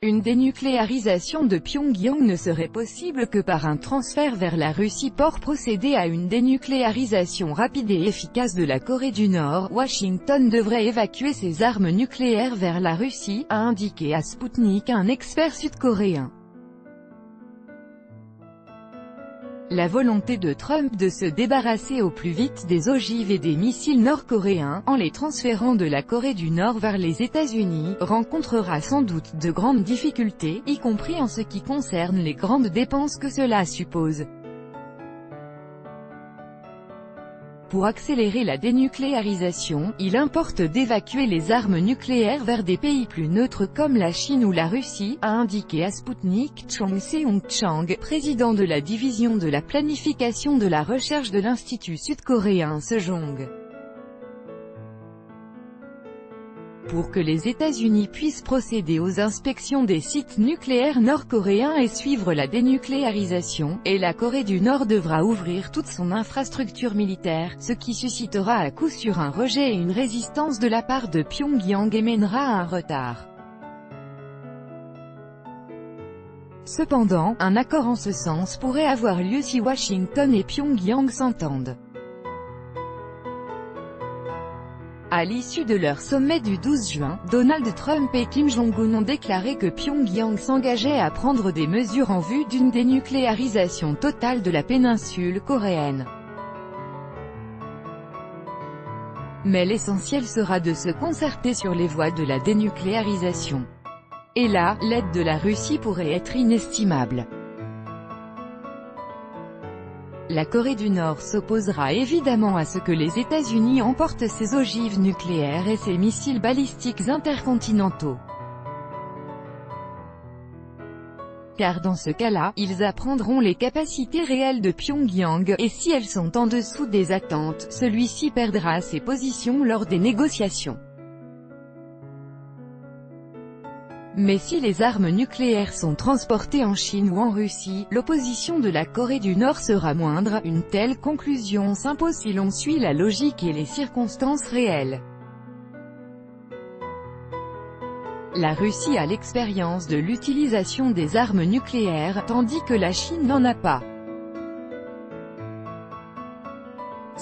Une dénucléarisation de Pyongyang ne serait possible que par un transfert vers la Russie. Pour procéder à une dénucléarisation rapide et efficace de la Corée du Nord, Washington devrait évacuer ses armes nucléaires vers la Russie, a indiqué à Sputnik un expert sud-coréen. La volonté de Trump de se débarrasser au plus vite des ogives et des missiles nord-coréens, en les transférant de la Corée du Nord vers les États-Unis, rencontrera sans doute de grandes difficultés, y compris en ce qui concerne les grandes dépenses que cela suppose. Pour accélérer la dénucléarisation, il importe d'évacuer les armes nucléaires vers des pays plus neutres comme la Chine ou la Russie, a indiqué à Sputnik Chung Seung-chang, président de la division de la planification de la recherche de l'Institut sud-coréen Sejong. Pour que les États-Unis puissent procéder aux inspections des sites nucléaires nord-coréens et suivre la dénucléarisation, et la Corée du Nord devra ouvrir toute son infrastructure militaire, ce qui suscitera à coup sûr un rejet et une résistance de la part de Pyongyang et mènera à un retard. Cependant, un accord en ce sens pourrait avoir lieu si Washington et Pyongyang s'entendent. À l'issue de leur sommet du 12 juin, Donald Trump et Kim Jong-un ont déclaré que Pyongyang s'engageait à prendre des mesures en vue d'une dénucléarisation totale de la péninsule coréenne. Mais l'essentiel sera de se concerter sur les voies de la dénucléarisation. Et là, l'aide de la Russie pourrait être inestimable. La Corée du Nord s'opposera évidemment à ce que les États-Unis emportent ses ogives nucléaires et ses missiles balistiques intercontinentaux. Car dans ce cas-là, ils apprendront les capacités réelles de Pyongyang, et si elles sont en dessous des attentes, celui-ci perdra ses positions lors des négociations. Mais si les armes nucléaires sont transportées en Chine ou en Russie, l'opposition de la Corée du Nord sera moindre. Une telle conclusion s'impose si l'on suit la logique et les circonstances réelles. La Russie a l'expérience de l'utilisation des armes nucléaires, tandis que la Chine n'en a pas.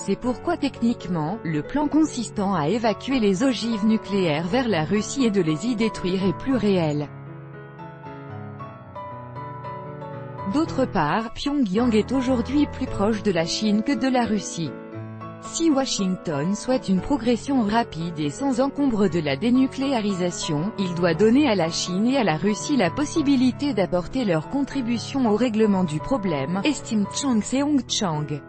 C'est pourquoi techniquement, le plan consistant à évacuer les ogives nucléaires vers la Russie et de les y détruire est plus réel. D'autre part, Pyongyang est aujourd'hui plus proche de la Chine que de la Russie. Si Washington souhaite une progression rapide et sans encombre de la dénucléarisation, il doit donner à la Chine et à la Russie la possibilité d'apporter leur contribution au règlement du problème, estime Chung Seung-chang.